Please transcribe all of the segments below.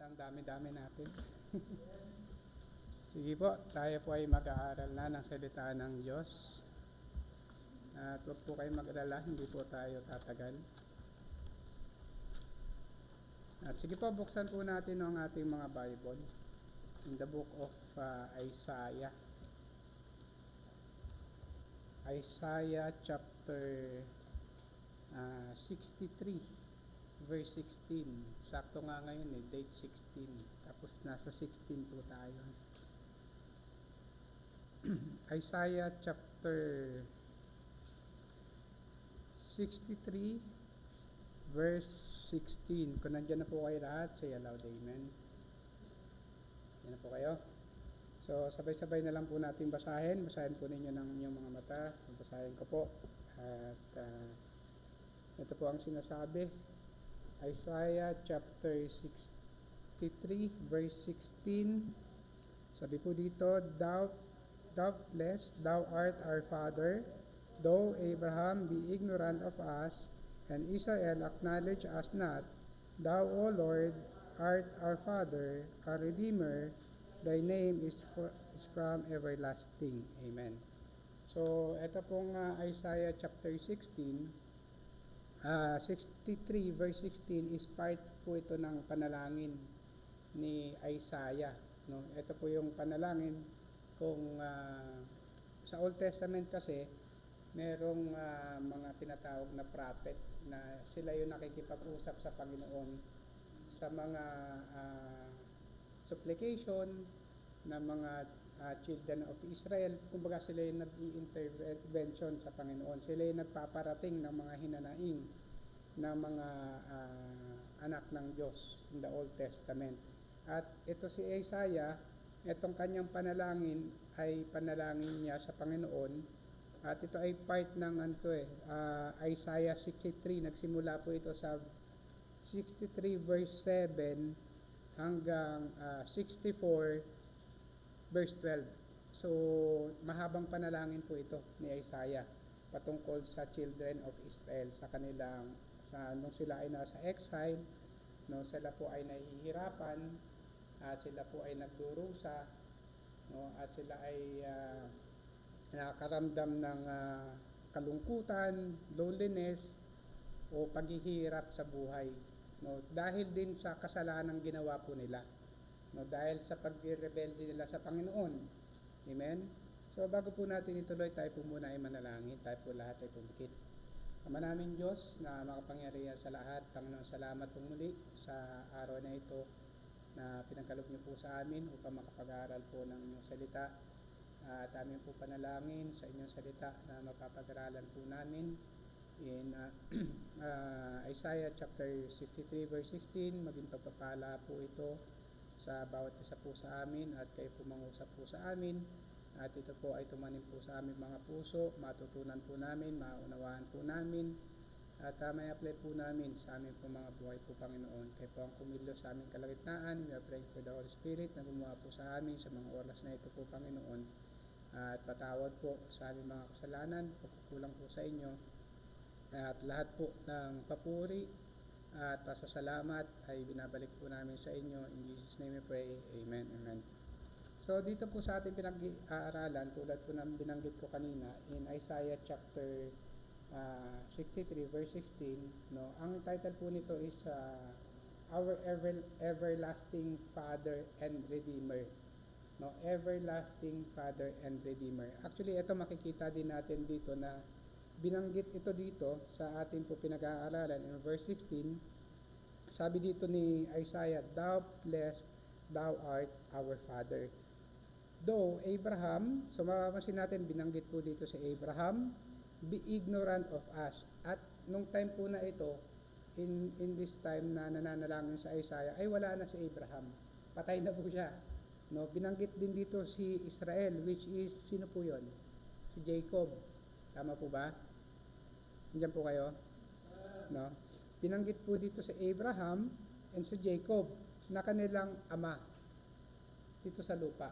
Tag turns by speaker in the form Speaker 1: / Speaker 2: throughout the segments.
Speaker 1: Ang dami-dami natin. Sige po, tayo po ay mag-aaral na ng salita ng Diyos. At huwag po kayong mag-alala, hindi po tayo tatagal. At sige po, buksan po natin ang ating mga Bible in the book of Isaiah. Isaiah chapter 63. Verse 16. Sakto nga ngayon date 16. Tapos nasa 16 po tayo. Isaiah chapter 63 verse 16. Kung nandiyan na po kayo lahat, say aloud amen. Yan na po kayo. So sabay-sabay na lang po natin basahin. Basahin po ninyo ng inyong mga mata. Basahin ko po. At ito po ang sinasabi. Isaiah chapter 63 verse 16. Sabi po dito, Doubtless thou art our father, though Abraham be ignorant of us, and Israel acknowledge us not. Thou, O Lord, art our father, our redeemer. Thy name is from everlasting. Amen. So, ito pong Isaiah chapter 16. 63 verse 16 is part po ito ng panalangin ni Isaiah, no? Ito po yung panalangin kung sa Old Testament kasi merong mga tinatawag na prophet na sila yung nakikipag-usap sa Panginoon sa mga supplication ng mga children of Israel. Kumbaga sila yung nag-i-intervention sa Panginoon. Sila yung nagpaparating ng mga hinanaing ng mga anak ng Diyos in the Old Testament. At ito si Isaiah, itong kanyang panalangin ay panalangin niya sa Panginoon. At ito ay part ng Isaiah 63. Nagsimula po ito sa 63 verse 7 hanggang 64 verse 12. So, mahabang panalangin po ito ni Isaiah patungkol sa children of Israel sa kanilang nung sila ay nasa exile, no, sila po ay nahihirapan, sila po ay nagdurusa, no, at sila ay nakakaramdam ng kalungkutan, loneliness o paghihirap sa buhay, no, dahil din sa kasalanang ginawa po nila. No, dahil sa pagrebelde nila sa Panginoon. Amen? So, bago po natin ituloy, tayo po muna ay manalangin. Tayo po lahat ay pumikit. Ama namin Diyos na makapangyarihan sa lahat, Panginoon, salamat po muli sa araw na ito na pinagkaloob niyo po sa amin upang makapag-aral po ng inyong salita. At amin po panalangin sa inyong salita na mapapag-aralan po namin in Isaiah chapter 63 verse 16. Maging pagpapala po ito sa bawat isa po sa amin at kayo po mangusap po sa amin at ito po ay tumanim po sa aming mga puso, matutunan po namin, maunawaan po namin at may apply po namin sa aming po mga buhay po Panginoon. Kayo po ang kumilo sa aming kalagitnaan. We are praying for the Holy Spirit na gumawa po sa amin sa mga oras na ito po Panginoon at patawad po sa aming mga kasalanan, pagkukulang po sa inyo at lahat po ng papuri at pasasalamat ay binabalik po namin sa inyo. In Jesus' name we pray. Amen. Amen. So dito po sa ating pinag-aaralan, tulad po ng binanggit ko kanina in Isaiah chapter 63 verse 16, no, ang title po nito is Our Everlasting Father and Redeemer. No, Everlasting Father and Redeemer. Actually, ito makikita din natin dito na binanggit ito dito sa ating po pinag-aaralan in verse 16. Sabi dito ni Isaiah, Doubtless thou art our father. Though Abraham, so mapapansin natin binanggit po dito si Abraham, be ignorant of us. At nung time po na ito, in this time na nananalangin sa Isaiah, ay wala na si Abraham. Patay na po siya. No, binanggit din dito si Israel, which is sino po 'yon? Si Jacob. Tama po ba? Nandiyan po kayo? No? Binanggit po dito si Abraham and si Jacob na kanilang ama dito sa lupa.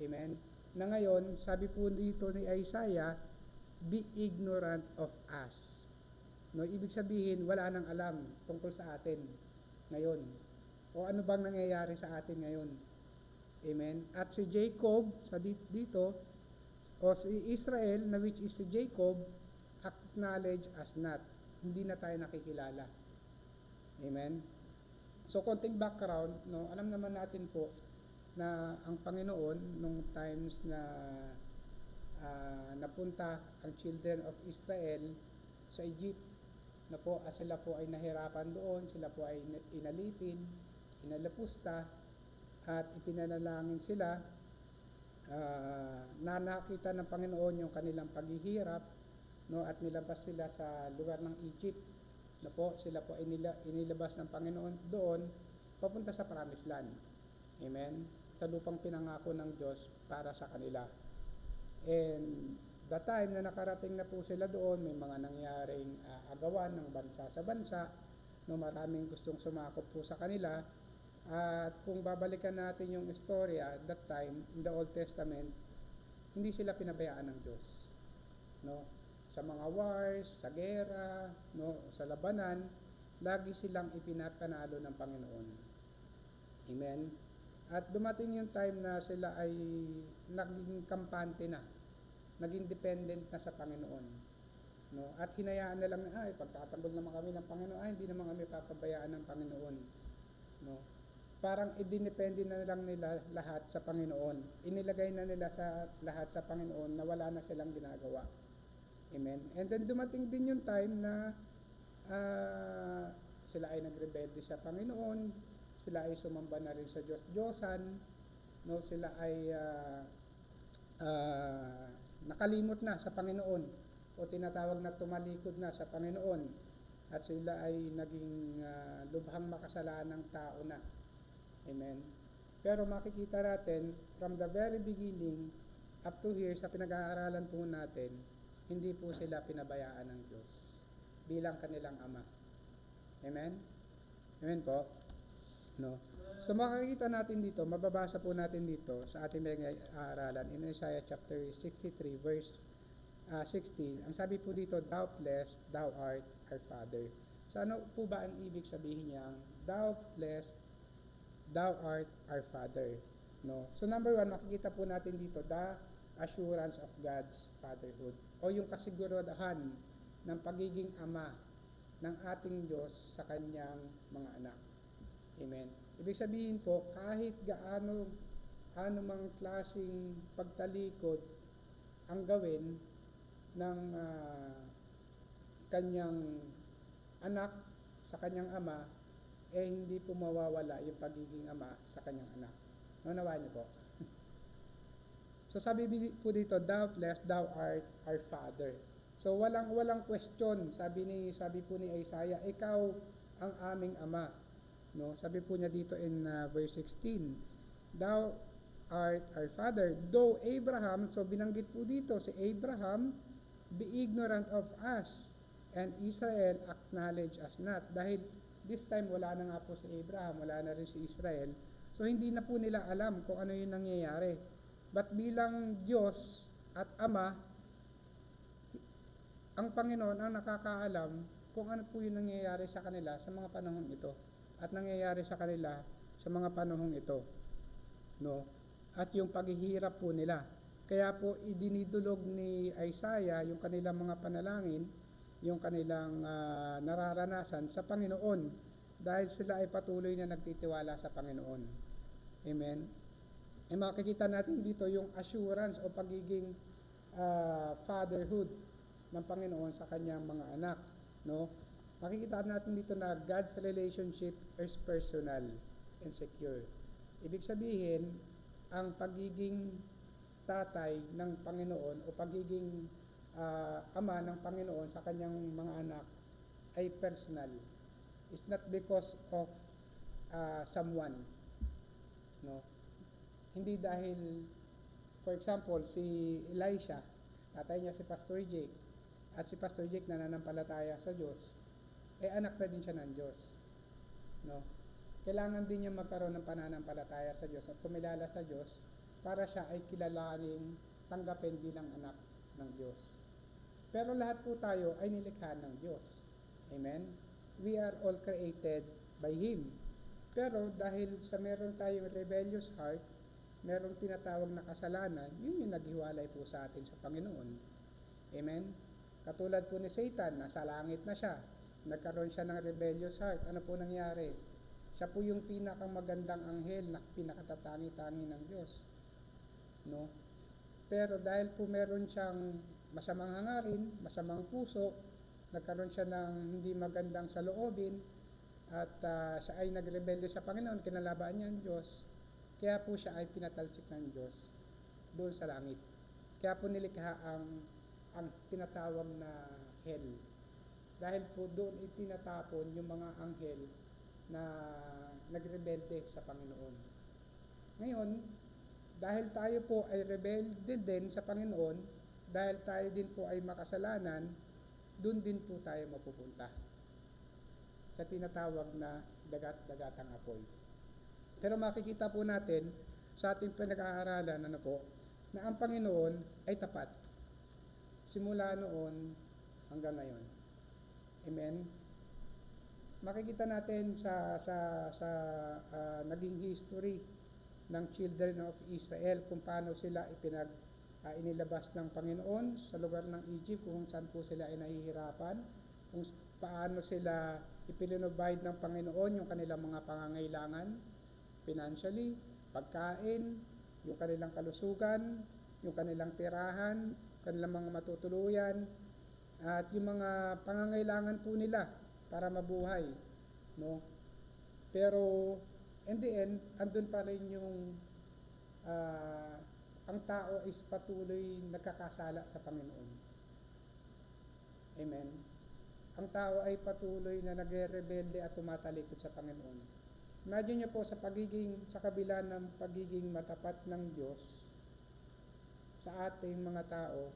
Speaker 1: Amen? Na ngayon, sabi po dito ni Isaiah, be ignorant of us. No, ibig sabihin, wala nang alam tungkol sa atin ngayon. O ano bang nangyayari sa atin ngayon? Amen? At si Jacob, dito, o si Israel, na which is si Jacob, acknowledge as not. Hindi na tayo nakikilala. Amen? So, konting background, no, alam naman natin po na ang Panginoon, nung times na napunta ang children of Israel sa Egypt, na po, at sila po ay nahirapan doon, sila po ay inalipin, inalapusta, at ipinanalangin sila, na nakita ng Panginoon yung kanilang paghihirap, no, at nilabas sila sa lugar ng Egypt, na po, sila po ay inilabas ng Panginoon doon, papunta sa Promised Land. Amen? Sa lupang pinangako ng Diyos para sa kanila. And the time na nakarating na po sila doon, may mga nangyaring agawan ng bansa sa bansa, no, maraming gustong sumakop po sa kanila. At kung babalikan natin yung istorya, that time, in the Old Testament, hindi sila pinabayaan ng Diyos. No? Sa mga wars, sa gera, no, sa labanan, lagi silang ipinapanalo ng Panginoon. Amen? At dumating yung time na sila ay naging kampante na, naging dependent na sa Panginoon. No? At hinayaan na lang na, pagtatanggol naman kami ng Panginoon, hindi naman kami papabayaan ng Panginoon. No? Parang idinepende na lang nila lahat sa Panginoon. Inilagay na nila sa lahat sa Panginoon na wala na silang ginagawa. Amen? And then dumating din yung time na sila ay nagrebelde sa Panginoon, sila ay sumamba na rin sa Diyos-Diyosan, no? Sila ay nakalimot na sa Panginoon, o tinatawag na tumalikod na sa Panginoon, at sila ay naging lubhang makasalanang tao na. Amen? Pero makikita natin, from the very beginning, up to here, sa pinag-aaralan po natin, hindi po sila pinabayaan ng Diyos bilang kanilang Ama. Amen? Amen po? No? So makikita natin dito, mababasa po natin dito sa ating pinag-aaralan in Isaiah chapter 63 verse 16. Ang sabi po dito, doubtless thou art our Father. So ano po ba ang ibig sabihin niyang doubtless thou art our Father? No? So number one, makikita po natin dito the assurance of God's fatherhood, o yung kasiguraduhan ng pagiging ama ng ating Diyos sa kanyang mga anak. Amen. Ibig sabihin po, kahit gaano mang klaseng pagtalikod ang gawin ng kanyang anak sa kanyang ama, hindi po mawawala yung pagiging ama sa kanyang anak. Naunawaan niyo po? So sabi po dito, doubtless thou art our Father. So walang question. Sabi po ni Isaiah, ikaw ang aming ama. No, sabi po niya dito in verse 16, thou art our Father, though Abraham, so binanggit po dito si Abraham, be ignorant of us, and Israel acknowledge us not. Dahil this time wala na nga po si Abraham, wala na rin si Israel, so hindi na po nila alam kung ano yung nangyayari. But bilang Diyos at Ama, ang Panginoon ang nakakaalam kung ano po yung nangyayari sa kanila sa mga panahong ito, at nangyayari sa kanila sa mga panahong ito, no? At yung paghihirap po nila. Kaya po idinidulog ni Isaiah yung kanilang mga panalangin, yung kanilang nararanasan sa Panginoon, dahil sila ay patuloy na nagtitiwala sa Panginoon. Amen? E makikita natin dito yung assurance o pagiging fatherhood ng Panginoon sa kanyang mga anak, no? Makikita natin dito na God's relationship is personal and secure. Ibig sabihin, ang pagiging tatay ng Panginoon o pagiging ama ng Panginoon sa kanyang mga anak ay personal. It's not because of someone, no? Hindi dahil, for example, si Elisha, tatay niya si Pastor Jake, at si Pastor Jake nananampalataya sa Diyos, anak na din siya ng Diyos. No? Kailangan din niya magkaroon ng pananampalataya sa Diyos at kumilala sa Diyos para siya ay kilalaning tanggapin bilang anak ng Diyos. Pero lahat po tayo ay nilikha ng Diyos. Amen? We are all created by Him. Pero dahil sa meron tayong rebellious heart, merong tinatawag na kasalanan, yun yung naghiwalay po sa atin sa Panginoon. Amen? Katulad po ni Satan, nasa langit na siya. Nagkaroon siya ng rebellious heart. Ano po nangyari? Siya po yung pinakamagandang anghel na pinakatatangi-tangi ng Diyos. No? Pero dahil po meron siyang masamang hangarin, masamang puso, nagkaroon siya ng hindi magandang saloobin, at siya ay nagrebelde sa Panginoon, kinalabaan niya ang Diyos, kaya po siya ay pinatalsik ng Diyos doon sa langit. Kaya po nilikha ang tinatawag na hell. Dahil po doon itinatapon yung mga anghel na nagrebelde sa Panginoon. Ngayon, dahil tayo po ay rebelde din sa Panginoon, dahil tayo din po ay makasalanan, doon din po tayo mapupunta sa tinatawag na dagat-dagatang apoy. Pero makikita po natin sa ating pinag-aaralan na ang Panginoon ay tapat. Simula noon hanggang ngayon. Amen? Makikita natin sa naging history ng children of Israel kung paano sila inilabas ng Panginoon sa lugar ng Egypt, kung saan po sila ay nahihirapan, kung paano sila ipinrovide ng Panginoon yung kanilang mga pangangailangan, financially, pagkain, yung kanilang kalusugan, yung kanilang tirahan, kanilang mga matutuluyan, at yung mga pangangailangan po nila para mabuhay. No? Pero, in the end, andun pa rin yung ang tao is patuloy nagkakasala sa Panginoon. Amen? Ang tao ay patuloy na nagre-rebelde at tumatalikod sa Panginoon. Imagine niyo po sa kabila ng pagiging matapat ng Diyos sa ating mga tao,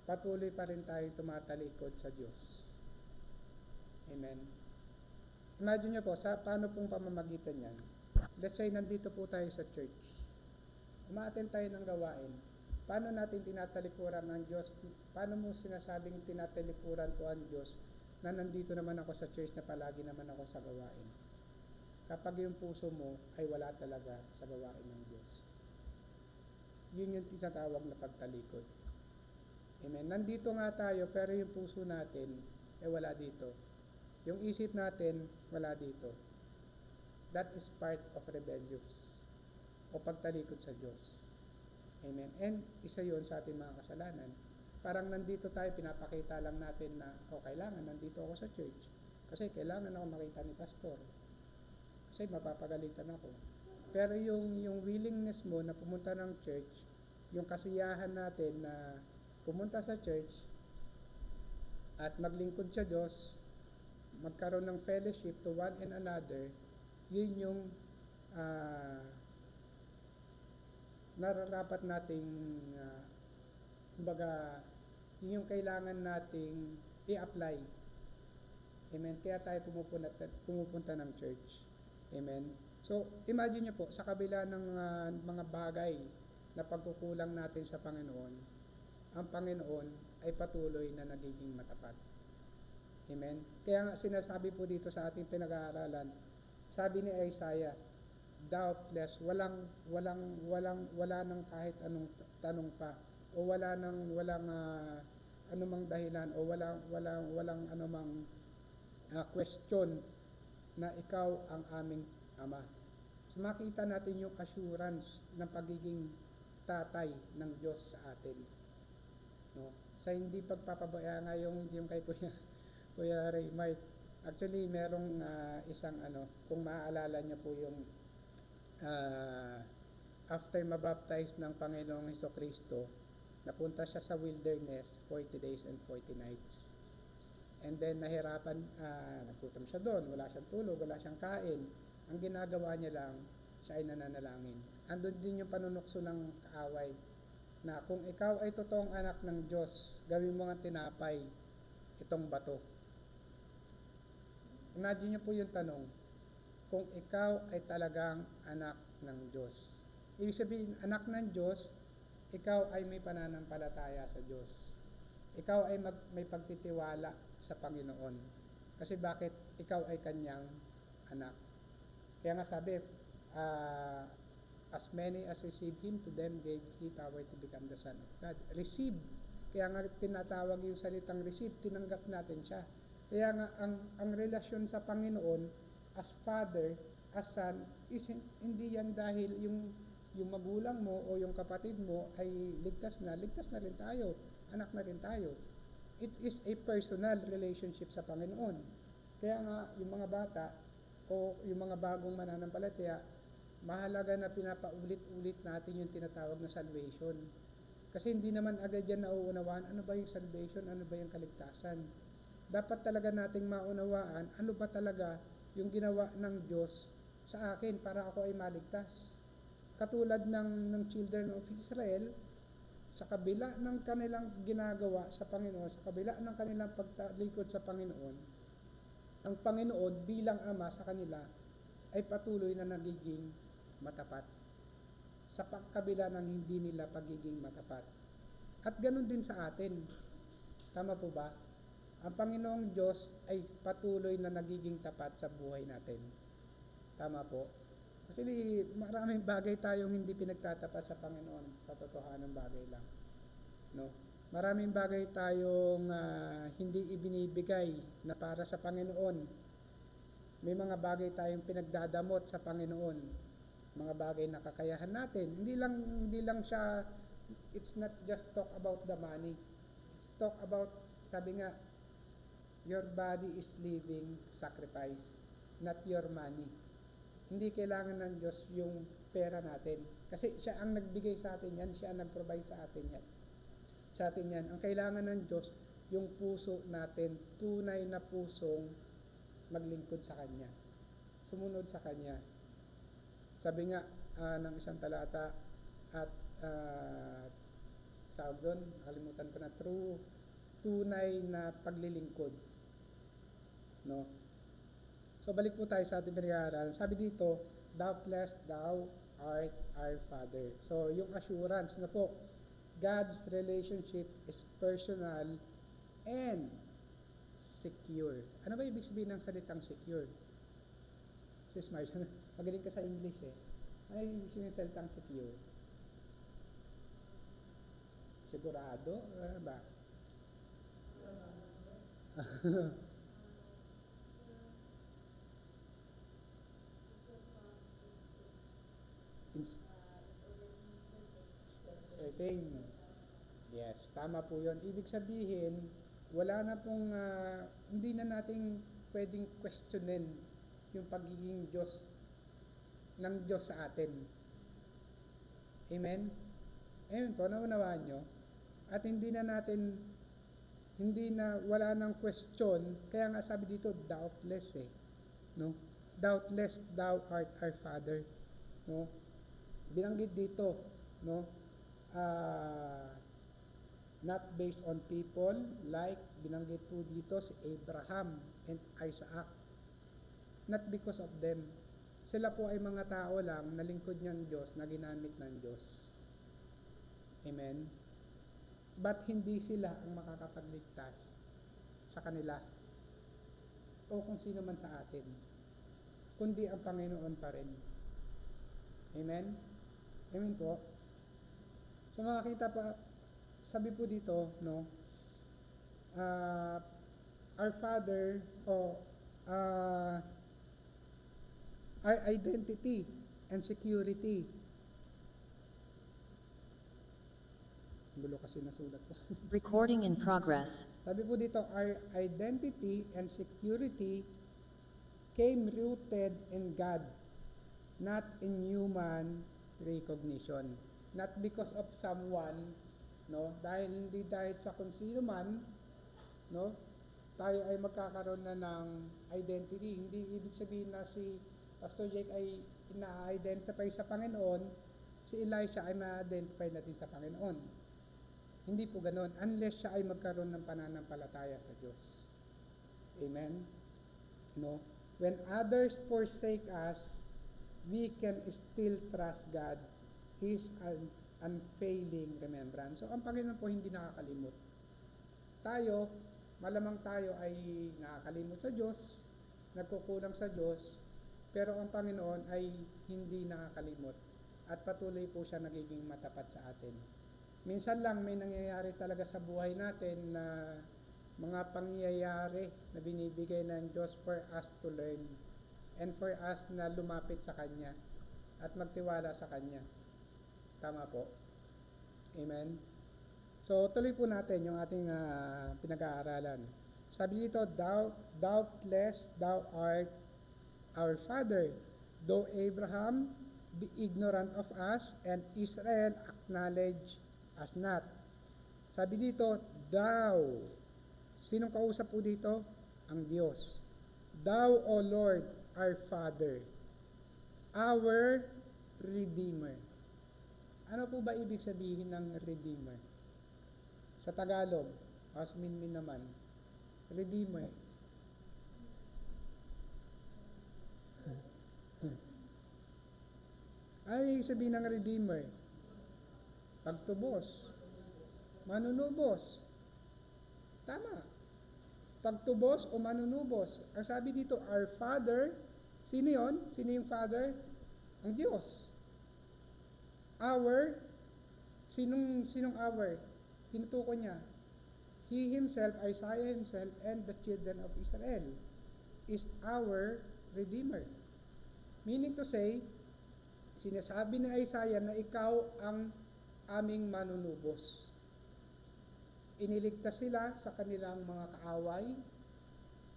Speaker 1: patuloy pa rin tayo tumatalikod sa Diyos. Amen? Imagine niyo po, paano pong pamamagitan yan? Let's say, nandito po tayo sa church. Umaattend tayo ng gawain. Paano natin tinatalikuran ng Diyos? Paano mo sinasabing tinatalikuran ko ang Diyos na nandito naman ako sa church, na palagi naman ako sa gawain? Kapag yung puso mo ay wala talaga sa gawain ng Diyos. Yun yung tinatawag na pagtalikod. Amen. Nandito nga tayo, pero yung puso natin ay wala dito. Yung isip natin, wala dito. That is part of rebellious o pagtalikod sa Diyos. Amen. And isa yun sa ating mga kasalanan. Parang nandito tayo, pinapakita lang natin na, kailangan nandito ako sa church. Kasi kailangan ako makita ni pastor. Kasi mapapagalitan ako. Pero yung willingness mo na pumunta ng church, yung kasiyahan natin na pumunta sa church at maglingkod sa Diyos, magkaroon ng fellowship to one and another, yun yung nararapat nating kumbaga, yun yung kailangan nating i-apply. Amen. Kaya tayo pumupunta ng church. Amen. So, imagine nyo po, sa kabila ng mga bagay na pagkukulang natin sa Panginoon, ang Panginoon ay patuloy na nagiging matapat. Amen. Kaya nga sinasabi po dito sa ating pinag-aaralan, sabi ni Isaiah, doubtless, wala nang kahit anong tanong pa, o walang anumang dahilan, o walang anumang question na ikaw ang aming Ama. So makita natin yung assurance ng pagiging tatay ng Diyos sa atin. No? Sa hindi pagpapabaya nga yung kay Kuya Raymart. Actually, merong isang kung maaalala niyo po yung after mabaptize ng Panginoong Hesukristo, napunta siya sa wilderness 40 days and 40 nights. And then nahirapan, nagutom siya doon, wala siyang tulog, wala siyang kain. Ang ginagawa niya lang, siya ay nananalangin. Andun din yung panunukso ng kaaway, na kung ikaw ay totoong anak ng Diyos, gawin mo nga tinapay itong bato. Imagine niyo po yung tanong, kung ikaw ay talagang anak ng Diyos. Ibig sabihin, anak ng Diyos, ikaw ay may pananampalataya sa Diyos. Ikaw ay may pagtitiwala sa Panginoon. Kasi bakit? Ikaw ay kanyang anak. Kaya nga sabi, uh, as many as receive Him, to them gave He power to become the Son of God. Receive. Kaya nga tinatawag yung salitang receive, tinanggap natin siya. Kaya nga ang relasyon sa Panginoon as Father, as Son, is hindi yan dahil yung magulang mo o yung kapatid mo ay ligtas na rin tayo, anak na rin tayo. It is a personal relationship sa Panginoon. Kaya nga yung mga bata o yung mga bagong mananampalataya, mahalaga na pinapaulit-ulit natin yung tinatawag na salvation. Kasi hindi naman agad yan nauunawaan, ano ba yung salvation, ano ba yung kaligtasan. Dapat talaga nating maunawaan, ano ba talaga yung ginawa ng Diyos sa akin para ako ay maligtas. Katulad ng children of Israel, sa kabila ng kanilang ginagawa sa Panginoon, sa kabila ng kanilang pagtalikod sa Panginoon, ang Panginoon bilang Ama sa kanila ay patuloy na nagiging matapat sa kabila ng hindi nila pagiging matapat. At ganun din sa atin. Tama po ba? Ang Panginoong Diyos ay patuloy na nagiging tapat sa buhay natin. Tama po? Actually, maraming bagay tayong hindi pinagtatapat sa Panginoon, sa totohanang bagay lang. No? Maraming bagay tayong hindi ibinibigay na para sa Panginoon. May mga bagay tayong pinagdadamot sa Panginoon. Mga bagay na kakayahan natin. Hindi lang siya, it's not just talk about the money. It's talk about, sabi nga, your body is living sacrifice, not your money. Hindi kailangan ng Diyos yung pera natin. Kasi siya ang nagbigay sa atin yan, siya ang nag-provide sa atin yan. Sa atin yan. Ang kailangan ng Diyos, yung puso natin, tunay na pusong maglingkod sa Kanya. Sumunod sa Kanya. Sabi nga ng isang talata at tawag doon, nakalimutan ko na, tunay na paglilingkod. No? So balik po tayo sa ating pinag-aaralan. Sabi dito, doubtless thou art our Father. So yung assurance na po, God's relationship is personal and secure. Ano ba ibig sabihin ng salitang secure? Sis Marcia, magaling ka sa English eh. Ano ibig sabihin ng salitang secure? Sigurado? Ano ba? Certain. Yes, tama po yun. Ibig sabihin, wala na pong, hindi na nating pwedeng questionin yung pagiging Diyos ng Diyos sa atin. Amen? Amen po, naunawaan nyo? At wala nang question, kaya nga sabi dito, doubtless eh. No? Doubtless thou art our Father. No? Binanggit dito, no? Not based on people, like binanggit po dito si Abraham and Isaac. Not because of them. Sila po ay mga tao lang na lingkod ng Diyos, na ginamit ng Diyos. Amen? But hindi sila ang makakapagligtas sa kanila o kung sino man sa atin, kundi ang Panginoon pa rin. Amen? Amen po? So makakita pa, sabi po dito, no, our Father, our identity and security. Gulo kasi nasulat ko.
Speaker 2: Recording in progress.
Speaker 1: Sabi po dito, our identity and security came rooted in God, not in human recognition. Not because of someone, no? Hindi dahil sa kung sino man, no? Tayo ay magkakaroon na ng identity. Hindi ibig sabihin na si Pastor Jake ay ina-identify sa Panginoon, si Elisha ay ma-identify natin sa Panginoon. Hindi po ganoon, unless siya ay magkaroon ng pananampalataya sa Diyos. Amen? No? When others forsake us, we can still trust God. His unfailing remembrance. So, ang Panginoon po hindi nakakalimot. Tayo, malamang tayo ay nakakalimot sa Diyos, nagkukulang sa Diyos, Pero ang Panginoon ay hindi nakakalimot at patuloy po siya nagiging matapat sa atin. Minsan lang may nangyayari talaga sa buhay natin na mga pangyayari na binibigay ng Diyos for us to learn and for us na lumapit sa Kanya at magtiwala sa Kanya. Tama po? Amen? So, tuloy po natin yung ating pinag-aaralan. Sabi dito, doubtless thou art our father, though Abraham be ignorant of us, and Israel acknowledge us not. Sabi dito, thou. Sinong kausap po dito? Ang Diyos. Thou, O Lord, our Father, our Redeemer. Ano po ba ibig sabihin ng Redeemer? Sa Tagalog, as Minmin naman, Redeemer. Ay, sabihin ng Redeemer, pagtubos, manunubos. Tama. Pagtubos o manunubos. Ang sabi dito, our Father, sino yun? Sino yung Father? Ang Diyos. Our, sinong our? Tinutukoy niya. He himself, Isaiah himself, and the children of Israel is our Redeemer. Meaning to say, sinasabi ni Isaiah na ikaw ang aming manunubos. Iniligtas sila sa kanilang mga kaaway,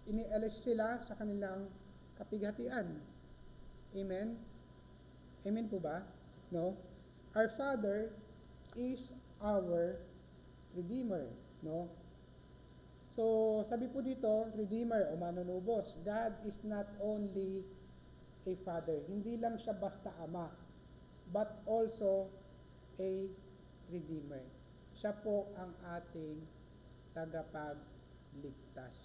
Speaker 1: inialis sila sa kanilang kapighatian. Amen? Amen po ba? No? Our Father is our Redeemer. No? So, sabi po dito, Redeemer o manunubos. God is not only a Father. Hindi lang siya basta Ama, but also a Redeemer. Siya po ang ating tagapagligtas.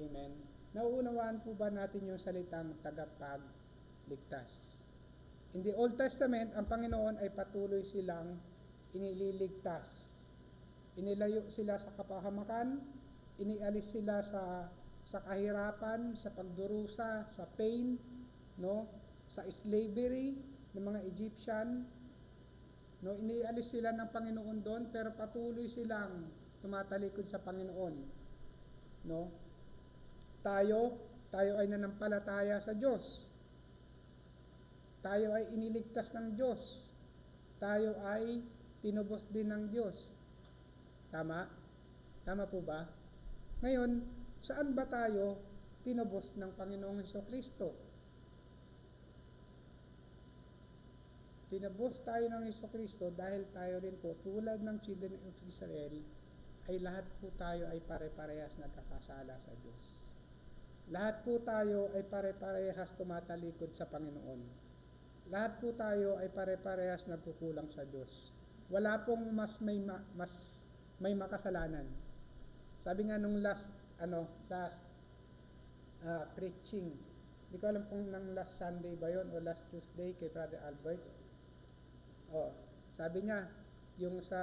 Speaker 1: Amen? Nauunawaan po ba natin yung salitang tagapagligtas? In the Old Testament, ang Panginoon ay patuloy silang inililigtas. Inilayo sila sa kapahamakan, inialis sila sa kahirapan, sa pagdurusa, sa pain, no, sa slavery ng mga Egyptian, no, inialis sila ng Panginoon doon, pero patuloy silang tumatalikod sa Panginoon, no. Tayo ay nanampalataya sa Diyos. Tayo ay iniligtas ng Diyos. Tayo ay tinubos din ng Diyos. Tama? Tama po ba? Ngayon, saan ba tayo tinubos ng Panginoong Hesukristo? Tinubos tayo ng Hesukristo dahil tayo rin po, tulad ng children of Israel, ay lahat po tayo ay pare-parehas nagkakasala sa Diyos. Lahat po tayo ay pare-parehas tumatalikod sa Panginoon. Lahat po tayo ay pare-parehas nagkukulang sa Diyos. Wala pong may makasalanan. Sabi nga nung last preaching, hindi ko alam kung ng last Sunday ba yon o last Tuesday kay Brother Albert. Sabi niya, yung sa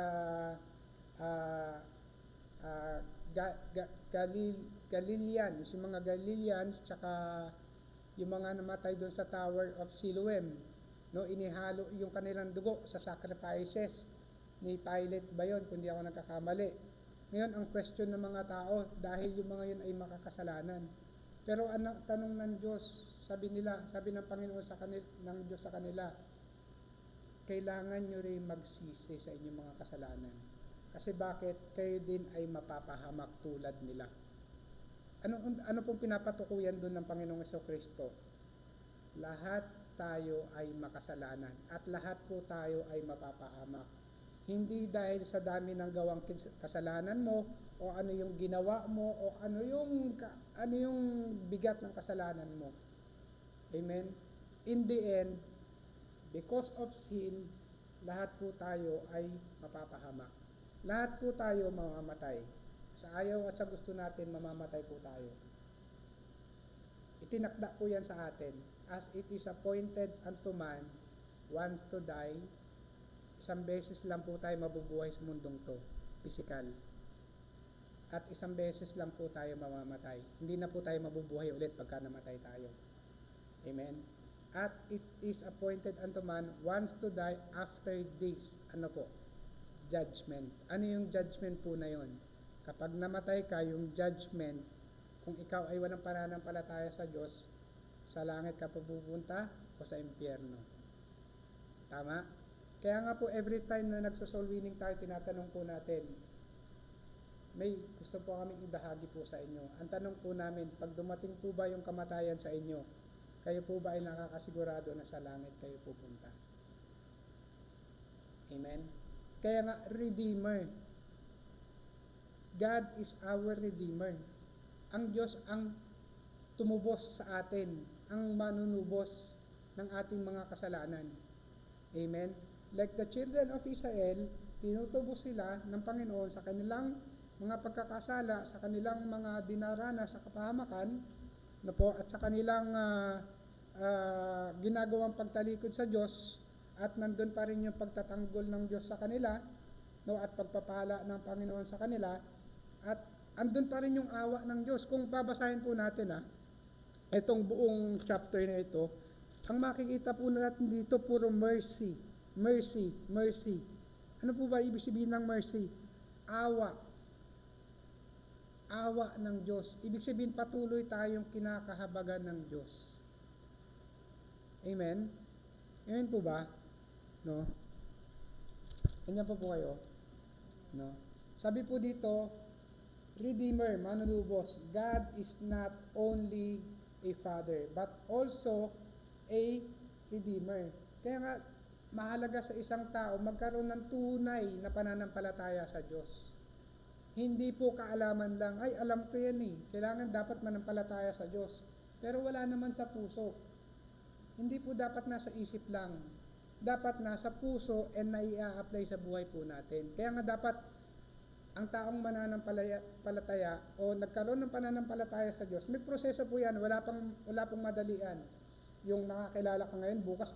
Speaker 1: Galileans, yung mga Galileans, tsaka yung mga namatay doon sa Tower of Siloam, no, inihalo yung kanilang dugo sa sacrifices ni Pilate ba yun, kung di ako nagkakamali. Ngayon, ang question ng mga tao, dahil yung mga yun ay makakasalanan. Pero tanong ng Diyos, sabi ng Panginoon ng Diyos sa kanila, kailangan nyo rin magsisi sa inyong mga kasalanan. Kasi bakit? Kayo din ay mapapahamak tulad nila. Ano pong pinapatukuyan doon ng Panginoong Hesukristo? Lahat tayo ay makasalanan at lahat po tayo ay mapapahamak. Hindi dahil sa dami ng gawang kasalanan mo o ano yung ginawa mo o ano yung bigat ng kasalanan mo. Amen? In the end, because of sin, lahat po tayo ay mapapahamak. Lahat po tayo mamamatay. Sa ayaw at sa gusto natin, mamamatay po tayo. Itinakda po yan sa atin. As it is appointed unto man once to die, isang beses lang po tayo mabubuhay sa mundong to, physical. At isang beses lang po tayo mamamatay. Hindi na po tayo mabubuhay ulit pagka namatay tayo. Amen. At it is appointed unto man once to die, after this, ano po? Judgment. Ano yung judgment po na yon? Kapag namatay ka, yung judgment, kung ikaw ay walang pananampalataya sa Diyos, sa langit ka pupunta o sa impyerno. Tama? Kaya nga po, every time na nagsosoul winning tayo, tinatanong po natin, may gusto po kami ibahagi po sa inyo. Ang tanong po namin, pag dumating po ba yung kamatayan sa inyo, kayo po ba ay nakakasigurado na sa langit kayo pupunta? Amen? Kaya nga, Redeemer. God is our Redeemer. Ang Diyos ang tumubos sa atin, ang manunubos ng ating mga kasalanan. Amen? Like the children of Israel, tinutubos sila ng Panginoon sa kanilang mga pagkakasala, sa kanilang mga dinaranas sa kapahamakan, no po, at sa kanilang ginagawang pagtalikod sa Diyos, at nandun pa rin yung pagtatanggol ng Diyos sa kanila, no, at pagpapala ng Panginoon sa kanila, at andun pa rin yung awa ng Diyos. Kung babasahin po natin itong buong chapter na ito, ang makikita po natin dito puro mercy, mercy, mercy. Ano po ba ibig sabihin ng mercy? Awa. Awa ng Diyos. Ibig sabihin patuloy tayong kinakahabagan ng Diyos. Amen? Amen po ba? No? Ganyan po kayo? No? Sabi po dito, Redeemer, manunubos, God is not only a Father, but also a Redeemer. Kaya nga, mahalaga sa isang tao magkaroon ng tunay na pananampalataya sa Diyos. Hindi po kaalaman lang, ay alam ko yan kailangan dapat manampalataya sa Diyos. Pero wala naman sa puso. Hindi po dapat nasa isip lang. Dapat nasa puso and nai-apply sa buhay po natin. Kaya nga dapat ang taong mananampalataya o nagkaroon ng pananampalataya sa Diyos, may proseso po yan, wala pong madalian. Yung nakakilala ka ngayon, bukas,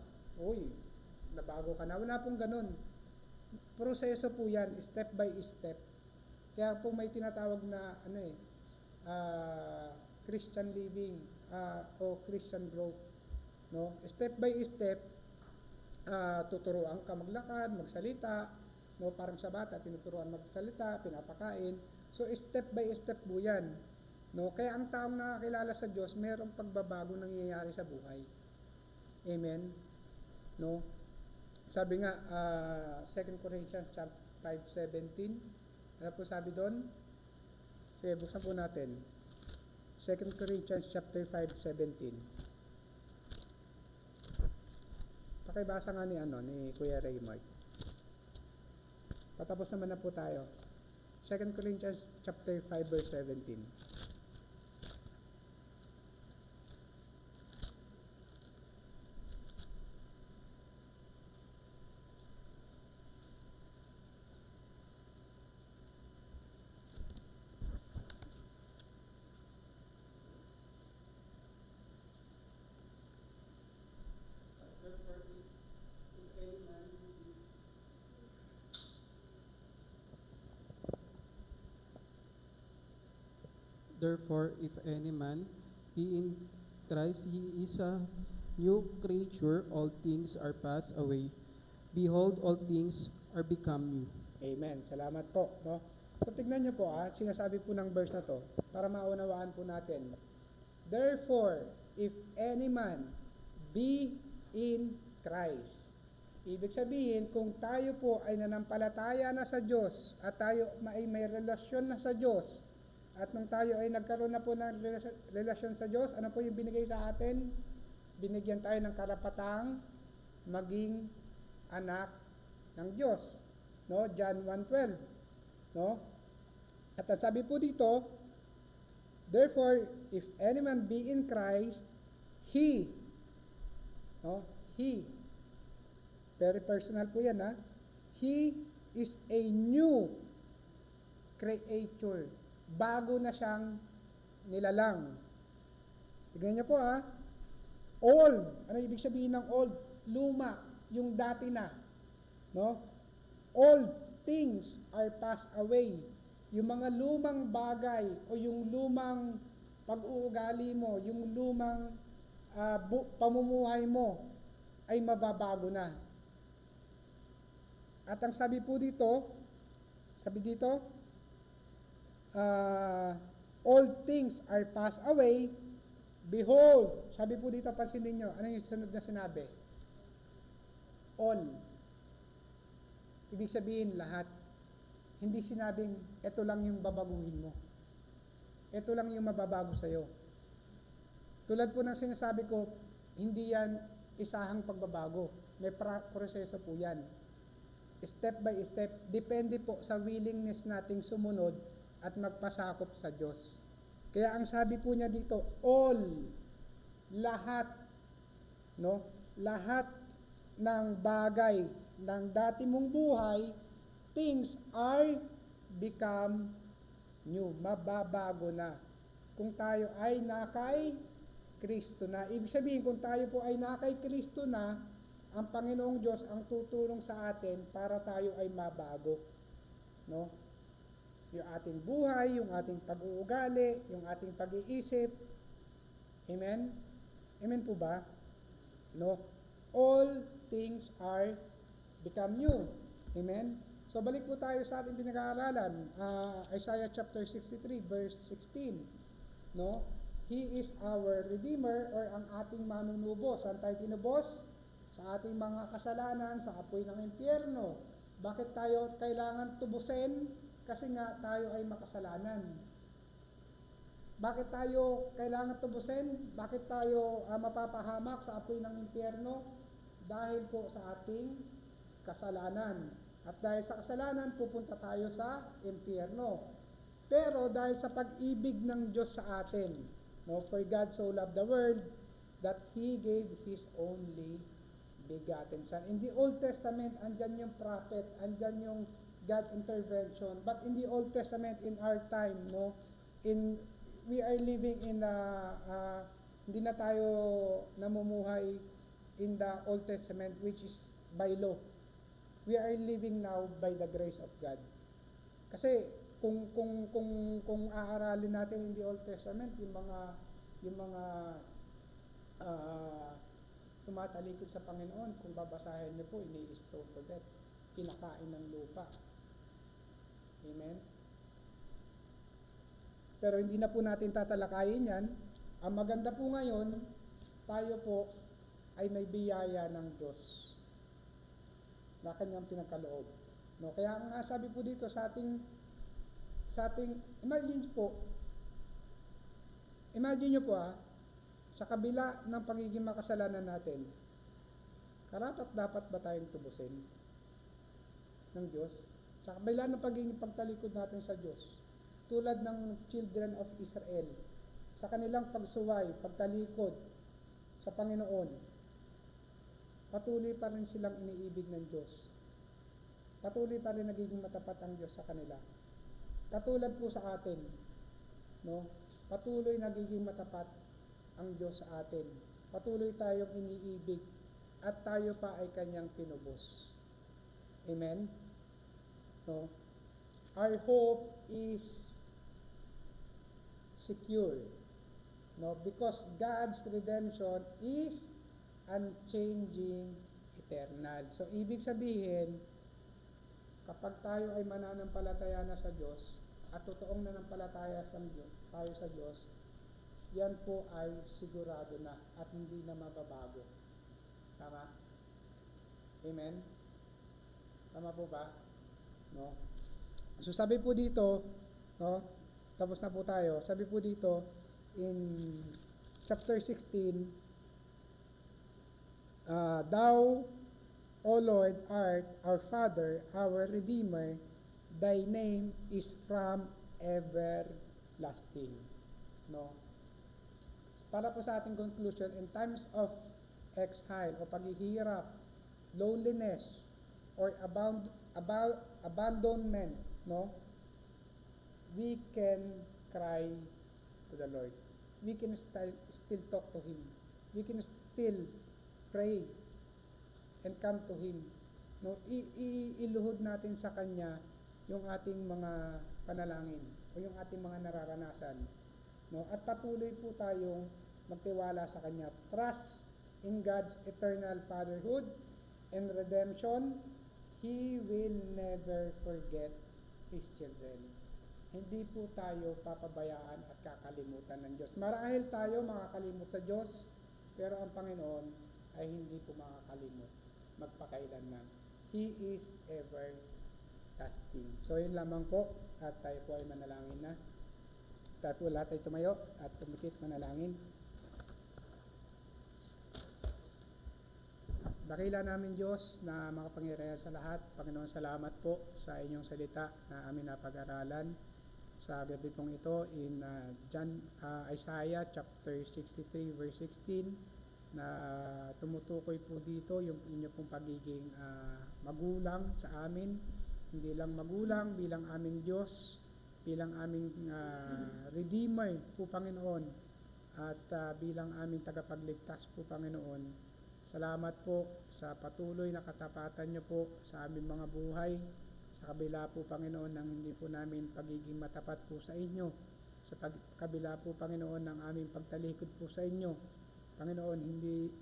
Speaker 1: nabago ka na. Wala pong ganun. Proseso po yan, step by step. Kaya po may tinatawag na Christian living o Christian growth. No? Step by step, tuturuan ka maglakad, magsalita, no? Parang sa bata, tinuturuan magsalita, pinapakain. So step by step po yan. No? Kaya ang taong nakakilala sa Diyos, mayroong pagbabago nangyayari sa buhay. Amen? No? Sabi nga, 2 Corinthians 5:17, ano po sabi doon? Sige, buksan po natin. 2 Corinthians chapter 5:17. Pakibasa nga ni Kuya Raymart. Patapos naman na po tayo. 2 Corinthians chapter 5 verse 17.
Speaker 3: Therefore, if any man be in Christ, he is a new creature. All things are passed away. Behold, all things are become new.
Speaker 1: Amen. Salamat po. No? So tignan nyo po sinasabi po ng verse na to para maunawaan po natin. Therefore, if any man be in Christ. Ibig sabihin, kung tayo po ay nanampalataya na sa Diyos at tayo ay may relasyon na sa Diyos, at nung tayo ay nagkaroon na po ng relasyon sa Diyos, ano po yung binigay sa atin? Binigyan tayo ng karapatang maging anak ng Diyos. No? John 1:12. No? At sabi po dito, therefore, if any man be in Christ, he, very personal po yan he is a new creature. Bago na siyang nilalang. Tignan niyo po old. Ano ibig sabihin ng old? Luma. Yung dati na. No? Old things are passed away. Yung mga lumang bagay o yung lumang pag-uugali mo, yung lumang pamumuhay mo ay mababago na. At ang sabi dito, all things are passed away. Behold, sabi po dito, pansinin nyo, ano yung sunod na sinabi? All. Ibig sabihin lahat. Hindi sinabing, ito lang yung babaguhin mo. Ito lang yung mababago sa'yo. Tulad po ng sinasabi ko, hindi yan isahang pagbabago. May proseso po yan. Step by step, depende po sa willingness nating sumunod at magpasakop sa Diyos. Kaya ang sabi po niya dito, all, lahat, no? Lahat ng bagay ng dati mong buhay, things are become new. Mababago na. Kung tayo ay nakay Kristo na. Ibig sabihin, kung tayo po ay nakay Kristo na, ang Panginoong Diyos ang tutulong sa atin para tayo ay mabago. No? Yung ating buhay, yung ating pag-uugali, yung ating pag-iisip. Amen? Amen po ba? No? All things are become new. Amen? So balik po tayo sa ating pinag-aaralan. Isaiah chapter 63 verse 16. No? He is our Redeemer or ang ating manunubos. Saan tayo tinubos? Sa ating mga kasalanan, sa apoy ng impyerno. Bakit tayo kailangan tubusin? Kasi nga tayo ay makasalanan. Bakit tayo kailangan tubusin? Bakit tayo mapapahamak sa apoy ng impyerno? Dahil po sa ating kasalanan. At dahil sa kasalanan, pupunta tayo sa impyerno. Pero dahil sa pag-ibig ng Diyos sa atin, no, for God so loved the world that He gave His only begotten Son. In the Old Testament, andyan yung prophet, andyan yung God intervention. But in the Old Testament, in our time, no, we are living in hindi na tayo namumuhay in the Old Testament, which is by law. We are living now by the grace of God. Kasi kung aaralin natin in the Old Testament, yung mga tumatalikod sa Panginoon, kung babasahin niyo po, ini-stone to death, kinakain ng lupa. Amen? Pero hindi na po natin tatalakayin yan. Ang maganda po ngayon, tayo po ay may biyaya ng Diyos na kanyang pinagkaloob. No? Kaya ang sabi po dito sa ating imagine nyo po sa kabila ng pagiging makasalanan natin, karapat dapat ba tayong tubusin ng Diyos? Sa kabila ng pagiging pagtalikod natin sa Diyos, tulad ng children of Israel, sa kanilang pagsuway, pagtalikod sa Panginoon, patuloy pa rin silang iniibig ng Diyos. Patuloy pa rin nagiging matapat ang Diyos sa kanila. Katulad po sa atin, no? Patuloy nagiging matapat ang Diyos sa atin. Patuloy tayong iniibig at tayo pa ay kanyang tinubos. Amen? No? Our hope is secure. No? Because God's redemption is unchanging, eternal. So, ibig sabihin, kapag tayo ay mananampalataya na sa Diyos, at totoong nanampalataya tayo sa Diyos, yan po ay sigurado na at hindi na mababago. Tama? Amen? Tama po ba? No? So sabi po dito, no? Tapos na po tayo. Sabi po dito in chapter 16, Thou, O Lord, art our Father, our Redeemer, Thy name is from everlasting. No? Para po sa ating conclusion, in times of exile o paghihirap, loneliness, or abandonment, no? We can cry to the Lord. We can still talk to Him. We can still pray and come to Him. No? Iluhod natin sa Kanya yung ating mga panalangin o yung ating mga nararanasan. No? At patuloy po tayong magtiwala sa Kanya. Trust in God's eternal fatherhood and redemption. He will never forget His children. Hindi po tayo papabayaan at kakalimutan ng Diyos. Marahil tayo makakalimot sa Diyos, pero ang Panginoon ay hindi po makakalimot magpakailanman. He is everlasting. So yun lamang po, at tayo po ay manalangin na. Tayo po lahat ay tumayo at tumikit manalangin. Dakila namin Diyos na makapangyarihan sa lahat. Panginoon, salamat po sa inyong salita na amin napag-aralan sa gabi pong ito in Isaiah chapter 63 verse 16 na tumutukoy po dito yung inyo pong pagiging magulang sa amin. Hindi lang magulang bilang aming Diyos, bilang aming Redeemer po Panginoon, at bilang aming tagapagligtas po Panginoon. Salamat po sa patuloy na katapatan niyo po sa aming mga buhay, sa kabila po Panginoon ng hindi po namin pagiging matapat po sa inyo, sa kabila po Panginoon ng aming pagtalikod po sa inyo. Panginoon,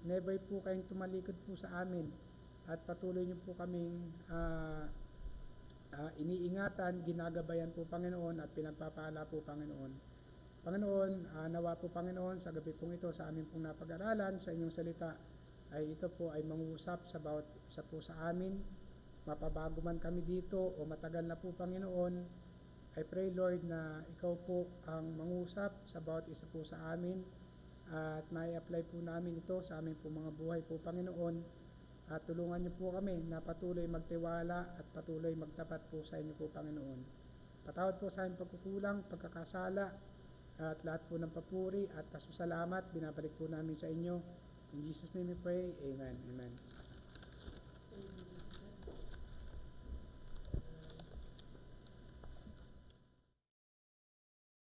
Speaker 1: never po kayong tumalikod po sa amin, at patuloy niyo po kaming iniingatan, ginagabayan po Panginoon, at pinagpapala po Panginoon. Panginoon, nawa po Panginoon sa gabi pong ito sa amin pong napag-aralan sa inyong salita, ay ito po ay mangusap sa bawat isa po sa amin. Mapabago man kami dito o matagal na po Panginoon, I pray Lord na ikaw po ang mangusap sa bawat isa po sa amin, at may apply po namin ito sa amin po mga buhay po Panginoon, at tulungan niyo po kami na patuloy magtiwala at patuloy magtapat po sa inyo po Panginoon. Patawad po sa aming pagkukulang, pagkakasala, at lahat po ng papuri at pasasalamat binabalik po namin sa inyo. In Jesus' name we pray. Amen. Amen.